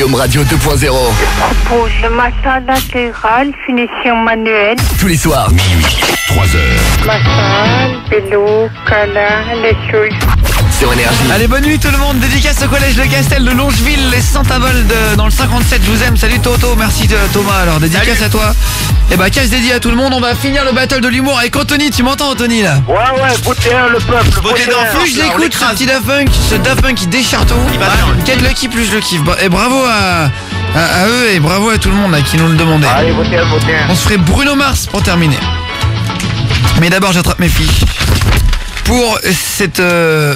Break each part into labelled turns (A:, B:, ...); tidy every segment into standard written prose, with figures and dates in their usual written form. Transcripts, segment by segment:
A: Home Radio 2.0.
B: Propose le massage intégral, finition manuelle.
A: Tous les soirs, minuit, 3h.
B: Massage, vélo, câlin, les choses.
A: Sur Énergie.
C: Allez, bonne nuit tout le monde. Dédicace au collège Le Castel de Longeville, les Saint-Avold dans le 57. Je vous aime. Salut Toto. Merci Thomas. Alors, dédicace à toi. Et bah, casse dédié à tout le monde. On va finir le battle de l'humour avec Anthony. Tu m'entends, Anthony, là?
D: Ouais, votez le peuple.
C: Votez plus je l'écoute, ce petit Daft Punk, qui déchire tout.
D: Il va bien.
C: Quel Lucky, plus je le kiffe. Et bravo à eux et bravo à tout le monde là, qui nous le demandait.
D: Allez, votez.
C: On se ferait Bruno Mars pour terminer. Mais d'abord, j'attrape mes filles pour cette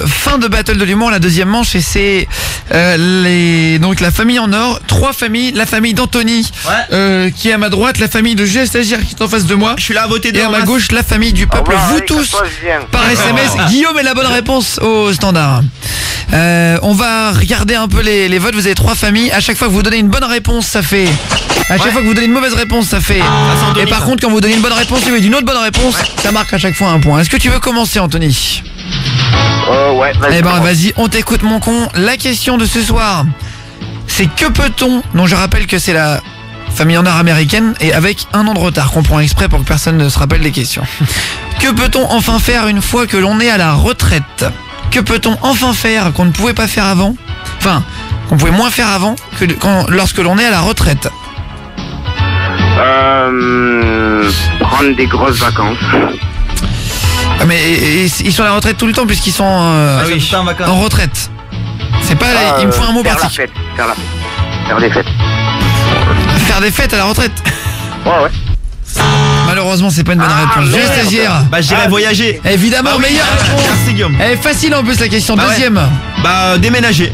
C: fin de battle de l'humour, la deuxième manche, et c'est donc la famille en or, 3 familles, la famille d'Anthony qui est à ma droite, la famille de G Stagiaire qui est en face de moi,
D: Je suis là à voter de
C: et à ma gauche la famille du peuple, vous tous par SMS. Guillaume est la bonne réponse au standard. On va regarder un peu les votes. Vous avez 3 familles, à chaque fois que vous donnez une bonne réponse, ça fait... À chaque fois que vous donnez une mauvaise réponse, ça fait... Et par contre, quand vous donnez une bonne réponse, vous avez une autre bonne réponse, ça marque à chaque fois un point. Est-ce que tu veux commencer, Anthony?
D: Ouais, vas-y.
C: Eh ben vas-y, on t'écoute mon con. La question de ce soir, c'est que peut-on... Donc je rappelle que c'est la famille en or américaine et avec un an de retard, qu'on prend exprès pour que personne ne se rappelle les questions. Que peut-on enfin faire une fois que l'on est à la retraite? Que peut-on enfin faire qu'on ne pouvait pas faire avant? Enfin, qu'on pouvait moins faire avant que lorsque l'on est à la retraite.
D: Prendre des grosses vacances.
C: Ah, mais ils sont à la retraite tout le temps puisqu'ils sont en retraite. C'est pas il me faut un mot particulier.
D: Faire des fêtes.
C: Faire des fêtes à la retraite.
D: Ouais.
C: Malheureusement, c'est pas une bonne réponse. J'ai stagiaire.
D: Bah, j'irai voyager.
C: Évidemment, meilleure réponse.
D: Merci Guillaume.
C: Elle est facile en plus la question. Deuxième.
D: Déménager.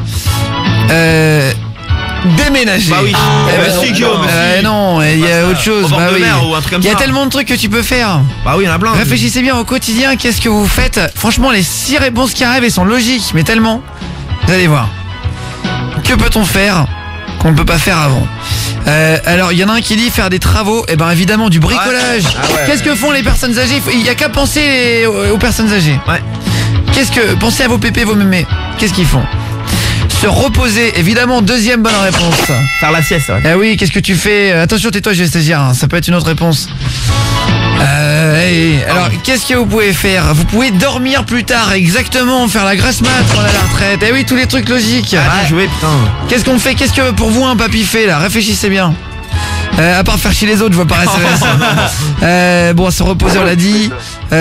C: Déménager.
D: Bah oui. Merci Guillaume.
C: Non, il y a autre chose.
D: Au bord de mer ou un truc comme
C: Il y a
D: ça.
C: tellement de trucs que tu peux faire.
D: Bah oui, il y en a plein.
C: Réfléchissez bien au quotidien, qu'est-ce que vous faites? Franchement, les 6 réponses qui arrivent, elles sont logiques, mais tellement. Vous allez voir. Que peut-on faire qu'on ne peut pas faire avant? Alors, il y en a un qui dit faire des travaux. Eh ben évidemment, du bricolage. Qu'est-ce que font les personnes âgées? Il n'y a qu'à penser aux personnes âgées. Pensez à vos pépés, vos mémés. Qu'est-ce qu'ils font? Se reposer, évidemment, deuxième bonne réponse.
D: Faire la sieste,
C: Ah oui, qu'est-ce que tu fais? Attention, tais-toi, je vais stagiaire, ça peut être une autre réponse. Alors, qu'est-ce que vous pouvez faire? Vous pouvez dormir plus tard, exactement, faire la grasse mat quand on est à la retraite. Eh oui, tous les trucs logiques.
D: Jouer, putain.
C: Qu'est-ce qu'on fait? Qu'est-ce que pour vous un papy fait là? Réfléchissez bien. À part faire chier les autres, je vois par SMS. Bon, se reposer, on l'a dit.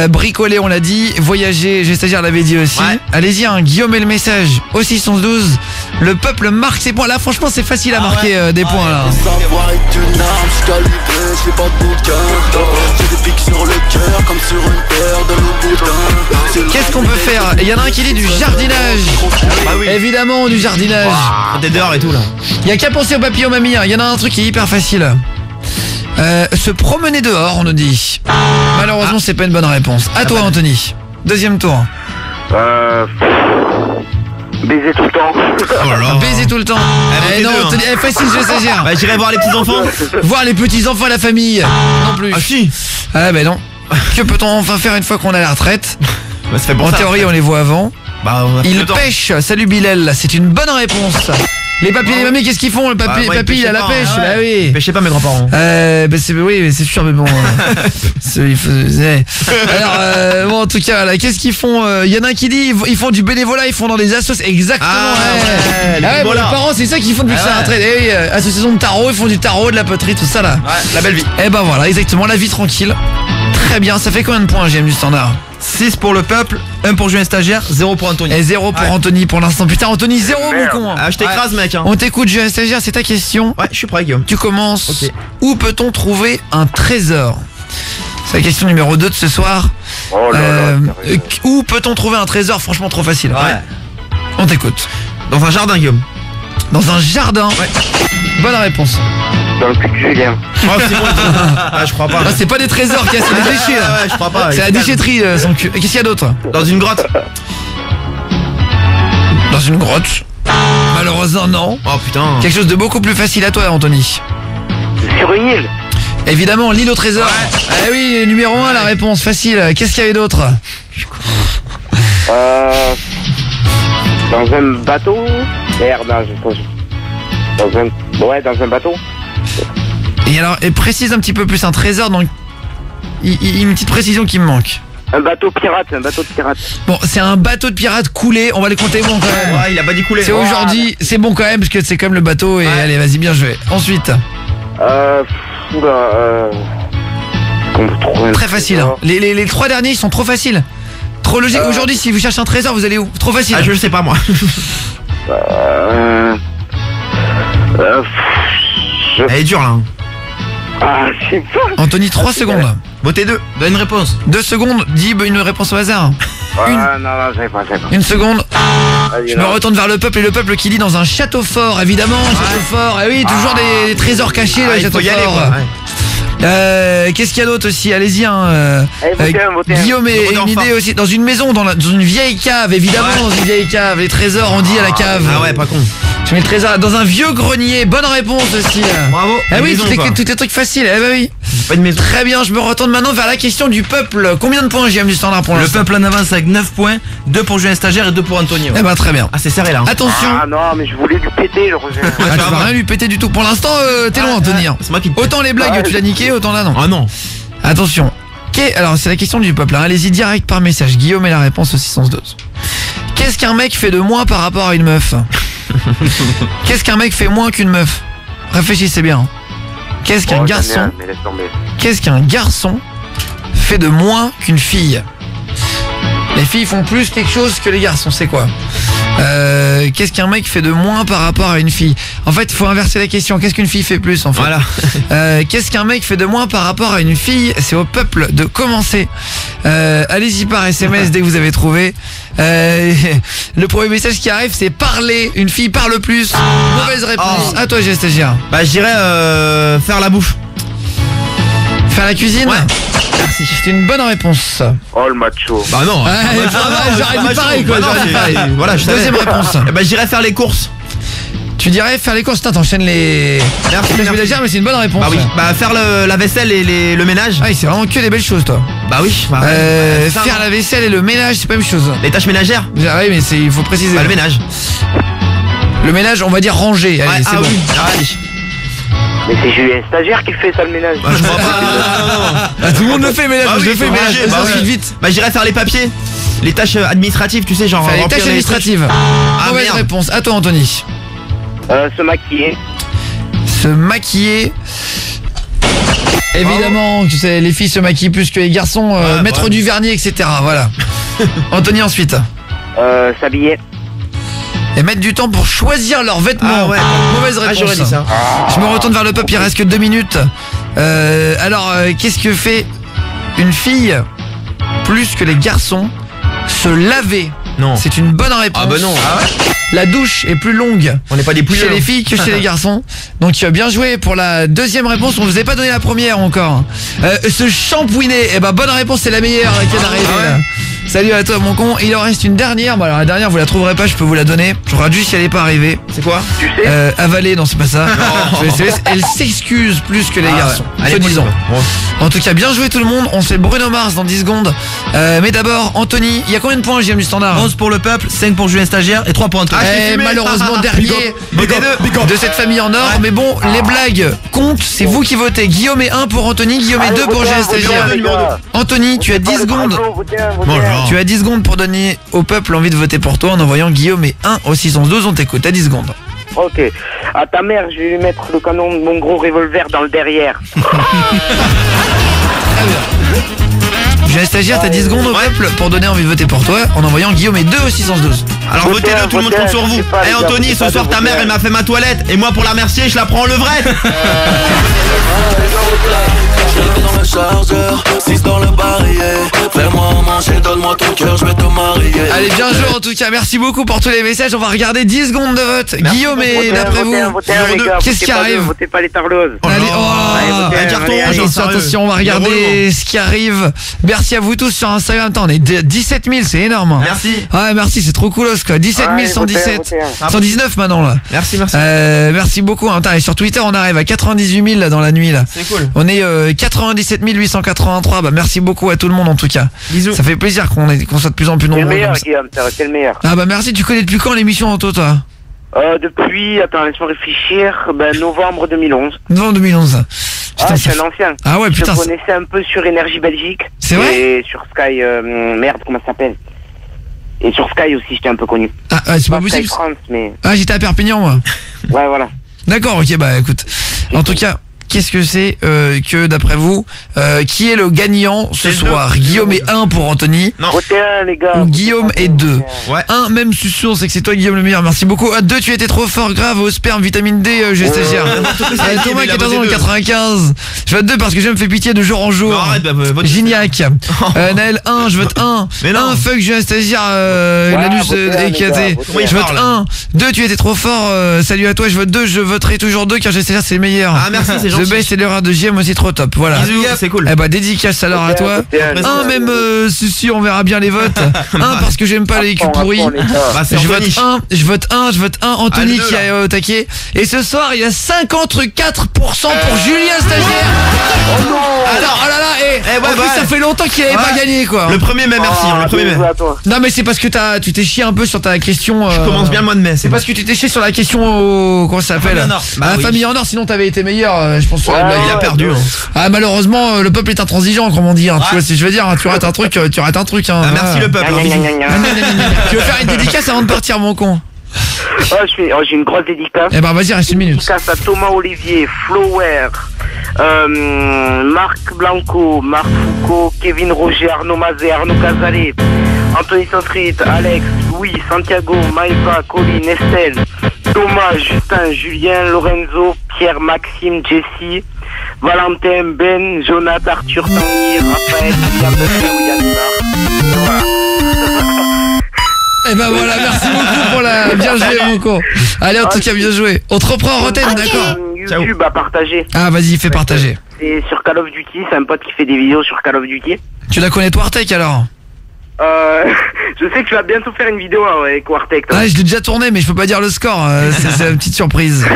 C: Bricoler, on l'a dit. Voyager, G Stagiaire l'avait dit aussi. Allez-y, Guillaume et le message au 612. Le peuple marque ses points. Là, franchement, c'est facile à marquer des points là. Qu'est-ce qu'on peut faire? Il y en a un qui dit du jardinage. Évidemment, du jardinage.
D: T'es dehors et tout là.
C: Il y a qu'à penser au papy, aux mamies. Il y en a un truc qui est hyper facile. Se promener dehors, on nous dit. Malheureusement, c'est pas une bonne réponse. À toi, Anthony. Deuxième tour.
D: Baiser tout le temps.
C: Baiser tout le temps. Non, Anthony, facile, je stagiaire.
D: J'irai voir les petits enfants.
C: Voir les petits enfants, la famille. Non plus.
D: Ah si.
C: Ah ben non. Que peut-on enfin faire une fois qu'on est à la retraite? En théorie, on les voit avant. Il pêche. Salut Bilal, c'est une bonne réponse. Les papis et les mamies, qu'est-ce qu'ils font? Le papy, il a la pêche. Bah oui.
D: Pêchez pas mes grands-parents.
C: Oui, mais c'est sûr, mais bon. Alors, bon, en tout cas, là, qu'est-ce qu'ils font? Il y en a un qui dit, ils font du bénévolat, ils font dans des associations. Exactement. Bon, les parents, c'est ça qu'ils font depuis que c'est la retraite. Eh oui, association de tarot, ils font du tarot, de la poterie, tout ça là.
D: La belle vie.
C: Eh ben voilà, exactement, la vie tranquille. Très bien, ça fait combien de points, GM du standard?
E: 6 pour le peuple, 1 pour Julien Stagiaire, 0 pour Anthony.
C: Et 0 pour Anthony pour l'instant. Putain, Anthony, 0 mon con.
D: Je t'écrase mec.
C: On t'écoute, Julien Stagiaire, c'est ta question.
D: Je suis prêt Guillaume.
C: Tu commences. Où peut-on trouver un trésor? C'est la question numéro 2 de ce soir. Où peut-on trouver un trésor? Franchement, trop facile. On t'écoute.
D: Dans un jardin Guillaume.
C: Dans un jardin. Bonne réponse.
D: Dans le cul de Julien. Je crois pas.
C: C'est pas des trésors qu'il y a, c'est des déchets là.
D: Je crois pas.
C: C'est la déchetterie son cul. Qu'est-ce qu'il y a d'autre?
D: Dans une grotte.
C: Dans une grotte? Malheureusement non.
D: Oh putain.
C: Quelque chose de beaucoup plus facile à toi, Anthony.
D: Sur une île.
C: Évidemment, l'île au trésor. Ah oui, numéro 1, la réponse facile. Qu'est-ce qu'il y avait d'autre?
D: Dans un bateau. Merde, je pense. Dans un bateau.
C: Et précise un petit peu plus, un trésor, donc une petite précision qui me manque.
D: Un bateau de pirate.
C: Bon, c'est un bateau de pirate coulé, on va les compter bon quand même.
E: Ouais, il a pas dit couler.
C: C'est aujourd'hui, c'est bon quand même, parce que c'est comme le bateau, et allez, vas-y, bien joué. Ensuite. Très facile, hein. Les 3 derniers, ils sont trop faciles. Trop logique. Aujourd'hui, si vous cherchez un trésor, vous allez où? Trop facile.
E: Ah, je sais pas moi. Elle est dure là.
D: Je sais pas.
C: Anthony, 3 secondes.
E: Votez 2. Donne une réponse.
C: 2 secondes, dis une réponse au hasard.
D: Non, j'avais pas.
C: 1 seconde. Je me retourne vers le peuple, et le peuple qui dit dans un château fort, évidemment, château fort. Eh oui, toujours des trésors cachés dans les châteaux forts. Qu'est-ce qu'il y a d'autre aussi? Allez-y, hein.
D: Votez.
C: Guillaume et une idée aussi. Dans une maison, dans une vieille cave, évidemment, dans une vieille cave. Les trésors, on dit à la cave.
E: Ah ouais, pas con.
C: Je mets le trésor dans un vieux grenier. Bonne réponse aussi.
E: Bravo.
C: Ah oui, tous les trucs faciles. Eh bah oui.
E: Pas de maison.
C: Très bien, je me retourne maintenant vers la question du peuple. Combien de points JM du standard pour
E: Le
C: l'instant?
E: peuple en avance avec 9 points, 2 pour Julien Stagiaire et 2 pour Anthony.
C: Eh ben très bien.
E: Ah, c'est serré là.
C: Attention.
D: Ah non, mais je voulais lui péter, je reviens.
C: Ah, tu vas rien lui péter du tout. Pour l'instant, t'es loin, Anthony.
E: C'est moi qui te
C: Autant les blagues, tu l'as niqué, autant là non.
E: Ah non.
C: Attention. Alors c'est la question du peuple, hein. Allez-y direct par message. Guillaume et la réponse au 612. Qu'est-ce qu'un mec fait de moins par rapport à une meuf? Qu'est-ce qu'un mec fait moins qu'une meuf? Réfléchissez bien. Qu'est-ce qu'un garçon fait de moins qu'une fille? Les filles font plus quelque chose que les garçons, c'est quoi? Qu'est-ce qu'un mec fait de moins par rapport à une fille? En fait, il faut inverser la question. Qu'est-ce qu'une fille fait plus en fait?
E: Voilà.
C: Qu'est-ce qu'un mec fait de moins par rapport à une fille? C'est au peuple de commencer. Allez-y par SMS dès que vous avez trouvé. Le premier message qui arrive, c'est parler. Une fille parle plus. Mauvaise réponse. À toi, Stagiaire.
E: Bah, je dirais faire la bouffe.
C: Faire la cuisine?
E: Ouais.
C: Merci. C'est une bonne réponse.
D: Oh le macho.
E: Bah non.
C: J'aurais dit pareil quoi.
E: Voilà, je
C: Deuxième réponse.
E: Bah, je dirais faire les courses.
C: Tu dirais faire les courses. T'enchaînes les.
E: Merci.
C: Mais c'est une bonne réponse.
E: Bah oui. Bah faire la vaisselle et le ménage.
C: Ah oui, c'est vraiment que des belles choses toi.
E: Bah oui. Bah,
C: faire la vaisselle et le ménage, c'est pas la même chose.
E: Les tâches ménagères.
C: Ah oui, mais il faut préciser.
E: Bah, le ménage.
C: Le ménage, on va dire ranger. Allez, c'est bon.
E: Oui. Allez.
D: Mais c'est Julien Stagiaire qui fait ça le ménage.
E: Bah, je crois pas.
C: Tout le monde le fait, ménage. Je le fais, ménage. Vite.
E: Bah, j'irais faire les papiers. Les tâches administratives, tu sais, genre.
C: Faire les tâches administratives. Mauvaise réponse. À toi, Anthony.
D: Se maquiller.
C: Se maquiller. Évidemment, tu sais, les filles se maquillent plus que les garçons. Mettre du vernis, etc. Voilà. Anthony, ensuite.
D: S'habiller.
C: Et mettre du temps pour choisir leurs vêtements.
E: Ah ouais.
C: Mauvaise réponse.
E: J'aurais dit ça.
C: Je me retourne vers le peuple, il reste que 2 minutes. Alors, qu'est-ce que fait une fille plus que les garçons? Se laver.
E: Non.
C: C'est une bonne réponse.
E: Ah bah non. Ah ouais.
C: La douche est plus longue.
E: On n'est pas des pouilleux
C: chez les filles que chez les garçons. Donc tu as bien joué pour la deuxième réponse. On ne vous avait pas donné la première encore. Se shampouiner. Eh ben bonne réponse, c'est la meilleure qui est arrivée.
E: Ah ouais.
C: Salut à toi mon con. Il en reste une dernière. Bon alors la dernière vous la trouverez pas, je peux vous la donner. Je regarde juste si elle n'est pas arrivée.
E: C'est quoi?
D: Tu sais
C: Avaler, non c'est pas ça. Elle s'excuse plus que les garçons.
E: Ouais.
C: Allez, disons.
E: Bon.
C: En tout cas bien joué tout le monde. On fait Bruno Mars dans 10 secondes. Mais d'abord Anthony, il y a combien de points JM du standard?
E: 11 pour le peuple, 5 pour Julien Stagiaire et 3 pour Anthony.
C: Malheureusement dernier de cette famille en or.
E: Ouais.
C: Mais bon, les blagues comptent. C'est vous qui votez. Guillaume est 1 pour Anthony, Guillaume est 2 pour Julien Stagiaire. Anthony, tu as 10 secondes. Tu as 10 secondes pour donner au peuple envie de voter pour toi en envoyant Guillaume et 1 au 612. On t'écoute, à 10 secondes.
D: Ok. À ta mère, je vais lui mettre le canon de mon gros revolver dans le derrière.
C: Julien Stagiaire, t'as 10 secondes au peuple pour donner envie de voter pour toi en envoyant Guillaume et 2 au 612.
E: Alors votez-le, tout le monde compte sur vous. Eh Anthony, ce soir ta mère elle m'a fait ma toilette et moi pour la remercier je la prends en levrette.
F: Dans le chargeur, 6 dans le barillet. Fais-moi manger, donne-moi ton cœur, je vais te marier.
C: Allez, bien joué en tout cas, merci beaucoup pour tous les messages. On va regarder 10 secondes de vote. Guillaume, et d'après vous, qu'est-ce qui arrive?
D: Votez pas les tarloses.
C: Allez, attention, on va regarder ce qui arrive. Merci à vous tous sur Instagram. Attends, on est 17 000, c'est énorme.
E: Merci.
C: Ouais, merci, c'est trop coolos quoi. 17 117, 119 maintenant là.
E: Merci.
C: Merci beaucoup. Attends, et sur Twitter, on arrive à 98 000 là, dans la nuit là.
E: C'est cool.
C: On est 97 883. Bah merci beaucoup à tout le monde en tout cas.
E: Bisous.
C: Ça fait plaisir qu'on soit de plus en plus
D: T'es
C: nombreux.
D: le meilleur, Guillaume, t'es le meilleur.
C: Ah bah merci, tu connais depuis quand l'émission Anto toi?
D: Depuis, attends, laisse-moi réfléchir, novembre 2011.
C: Novembre 2011. Putain,
D: Je suis un ancien.
C: Ah ouais, putain.
D: Je connaissais un peu sur Énergie Belgique.
C: C'est vrai?
D: Et sur Sky, merde, comment ça s'appelle? Et sur Sky aussi, j'étais un peu connu.
C: Ah, c'est pas possible.
D: Sky France, mais...
C: Ah, j'étais à Perpignan, moi.
D: Ouais, voilà.
C: D'accord, ok, bah écoute. En tout cas, qu'est-ce que c'est que d'après vous, qui est le gagnant ce soir? Guillaume est 1 pour Anthony.
E: Non.
D: Votez un, les gars.
C: Ou Guillaume est 2.
E: Ouais.
C: 1, même je suis sûr, c'est que c'est toi Guillaume le meilleur, merci beaucoup. 2, tu étais trop fort, grave, au sperme, vitamine D, j'ai stagiaire. Thomas 14 ans, 95. Je vote 2 parce que je me fais pitié de jour en jour.
E: Non, arrête, vote.
C: Gignac. Naël 1, je vote 1.
E: Mais non.
C: 1, fuck, j'ai un stagiaire, l'anus
D: votez un,
C: éclaté.
D: les gars, votez
C: Je
E: un.
C: vote 1. 2, tu étais trop fort, salut à toi, je vote 2, je voterai toujours 2 car j'ai stagiaire, c'est le meilleur.
E: Ah, merci, c'est
C: The
E: gentil.
C: best, c'est l'erreur de JM aussi trop top, voilà.
E: Bisous, c'est cool.
C: Eh bah dédicace alors à toi. Un même si on verra bien les votes. Un parce que j'aime pas les culs pourris.
E: Bah, c'est
C: Je vote
E: Anthony.
C: 1, je vote 1, je vote 1 Anthony
E: Ah, le deux,
C: qui a au taquet. Et ce soir il y a 54% pour Julien stagiaire. Alors oh là là, en plus ça fait longtemps qu'il avait pas gagné quoi.
E: Le premier mai, merci. Le premier mai.
D: À toi.
C: Non mais c'est parce que tu t'es chié un peu sur ta question.
E: Je commence bien le mois de mai.
C: C'est parce que tu t'es chié sur la question au comment ça s'appelle
E: Famille en or. Bah
C: à la
E: oui.
C: famille en or, sinon t'avais été meilleur je pense sur la blague.
E: Il a perdu.
C: Ah malheureusement le peuple est intransigeant comme on dit hein. Tu vois si je veux dire hein, tu rates un truc hein.
E: Ah, merci le peuple.
D: Gna, gna, gna, gna, gna.
C: Tu veux faire une dédicace avant de partir mon con?
D: J'ai une grosse dédicace.
C: Eh ben vas-y reste une minute.
D: Dédicace à Thomas Olivier, Flower, Marc Blanco, Marc Foucault, Kevin Roger, Arnaud Mazet, Arnaud Casalet, Anthony Santrit, Alex, Louis, Santiago, Maïva, Colin, Estelle, Thomas, Justin, Julien, Lorenzo, Pierre, Maxime, Jessie, Valentin, Ben, Jonathan, Arthur, Tanguy, Raphaël, William Voilà.
C: Eh ben voilà, merci beaucoup pour la bien joué mon con. Allez en tout cas bien joué. On te reprend en rotaine, d'accord?
D: YouTube à partager.
C: Ah vas-y fais partager.
D: C'est sur Call of Duty, c'est un pote qui fait des vidéos sur Call of Duty.
C: Tu la connais toi Artec alors?
D: Je sais que tu vas bientôt faire une vidéo avec Wartech.
C: Ah je l'ai déjà tourné mais je peux pas dire le score, c'est une petite surprise.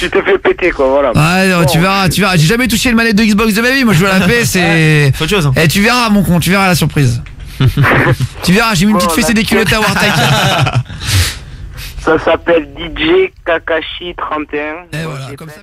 D: Tu te fais péter quoi, voilà.
C: Ouais non, tu verras. J'ai jamais touché une manette de Xbox de ma vie, moi je veux la paix, c'est...
E: C'est autre chose.
C: Eh tu verras mon con, tu verras la surprise. Tu verras, j'ai mis une petite fessée des culottes à Wartech.
D: Ça s'appelle DJ Kakashi 31.
C: Et voilà, comme ça.